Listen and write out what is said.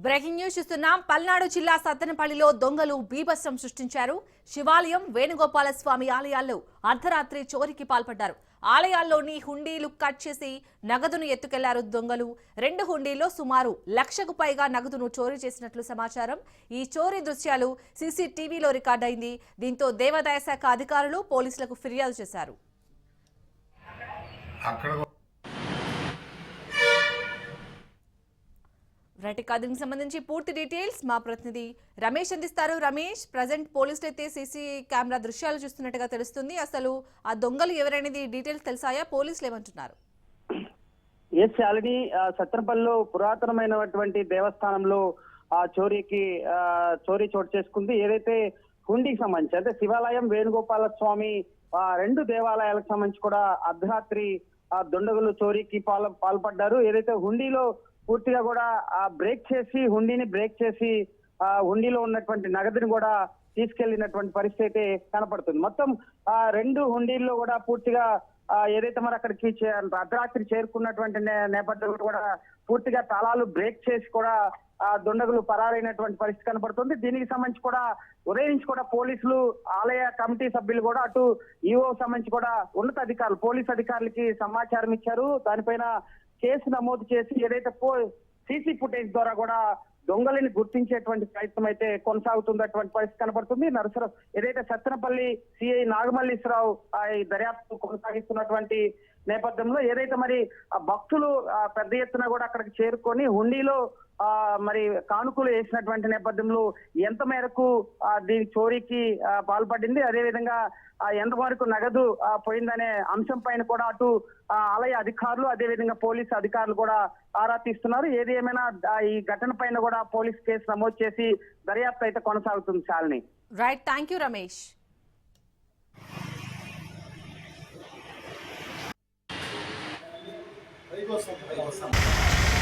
Breaking news చూస్తున్నాం. పల్నాడు జిల్లా సత్తెనపల్లిలో దొంగలు బీభత్సం సృష్టించారు. శివాలయం, వేణుగోపాల స్వామి ఆలయాల్లో అర్ధరాత్రి చోరీకి పాల్పడ్డారు. ఆలయాల్లోని హుండీలు కట్ చేసి నగదును ఎత్తుకెళ్లారు దొంగలు. 2 హుండీల్లో సుమారు 1,00,000కు పైగా నగదును చోరీ చేసినట్లు సమాచారం. ఈ చోరీ దృశ్యాలు సీసీటీవీలో రికార్డైంది. దీంతో దేవాదాయ శాఖ అధికారులు పోలీసులకు ఫిర్యాదు చేశారు. దీనికి సంబంధించి పూర్తి డీటెయిల్స్ మా ప్రతినిధి రమేష్ అందిస్తారు. రమేష్, ప్రజెంట్ పోలీసులు అయితే సీసీ కెమెరా దృశ్యాలు చూస్తున్నట్టుగా తెలుస్తుంది. అసలు ఆ దొంగలు ఎవరనేది డీటెయిల్స్ తెలిసాయా? పోలీసులు ఏమంటున్నారు? ఎస్, ఆల్రెడీ సత్తెనపల్లిలో పురాతనమైనటువంటి దేవస్థానంలో ఆ చోరీ చోటు చేసుకుంది. ఏదైతే హుండీకి సంబంధించి అంటే శివాలయం, వేణుగోపాల స్వామి 2 దేవాలయాలకు సంబంధించి కూడా అర్ధరాత్రి దుండగులు చోరీకి పాల్పడ్డారు. ఏదైతే హుండీలో పూర్తిగా కూడా హుండీని బ్రేక్ చేసి హుండీలో ఉన్నటువంటి నగదుని కూడా తీసుకెళ్లినటువంటి పరిస్థితి అయితే కనపడుతుంది. మొత్తం 2 హుండీల్లో కూడా పూర్తిగా ఏదైతే మరి అక్కడికి అర్ధరాత్రి చేరుకున్నటువంటి నేపథ్యంలో కూడా పూర్తిగా తాళాలు బ్రేక్ చేసి కూడా దుండగులు పరారైనటువంటి పరిస్థితి కనపడుతుంది. దీనికి సంబంధించి కూడా ఉదయం నుంచి కూడా పోలీసులు, ఆలయ కమిటీ సభ్యులు కూడా అటు ఈఓ సంబంధించి కూడా ఉన్నత అధికారులు, పోలీస్ అధికారులకి సమాచారం ఇచ్చారు. దానిపైన కేసు నమోదు చేసి ఏదైతే సీసీ ఫుటేజ్ ద్వారా కూడా దొంగలని గుర్తించేటువంటి ప్రయత్నం అయితే కొనసాగుతున్నటువంటి పరిస్థితి కనబడుతుంది. ఏదైతే సత్తెనపల్లి సిఐ నాగమల్లీశ్వరరావు ఈ దర్యాప్తు కొనసాగిస్తున్నటువంటి నేపథ్యంలో ఏదైతే మరి భక్తులు పెద్ద ఎత్తున కూడా అక్కడికి చేరుకొని హుండీలో మరి కానుకలు వేసినటువంటి నేపథ్యంలో ఎంత మేరకు దీని చోరీకి పాల్పడింది, అదేవిధంగా ఎంత వరకు నగదు పోయిందనే అంశం పైన కూడా అటు ఆలయ అధికారులు, అదేవిధంగా పోలీసు అధికారులు కూడా ఆరా తీస్తున్నారు. ఏది ఏమైనా ఈ ఘటన పైన కూడా పోలీసు కేసు నమోదు చేసి దర్యాప్తు అయితే కొనసాగుతుంది. Shalini. Right, thank you Ramesh. Aí gostou.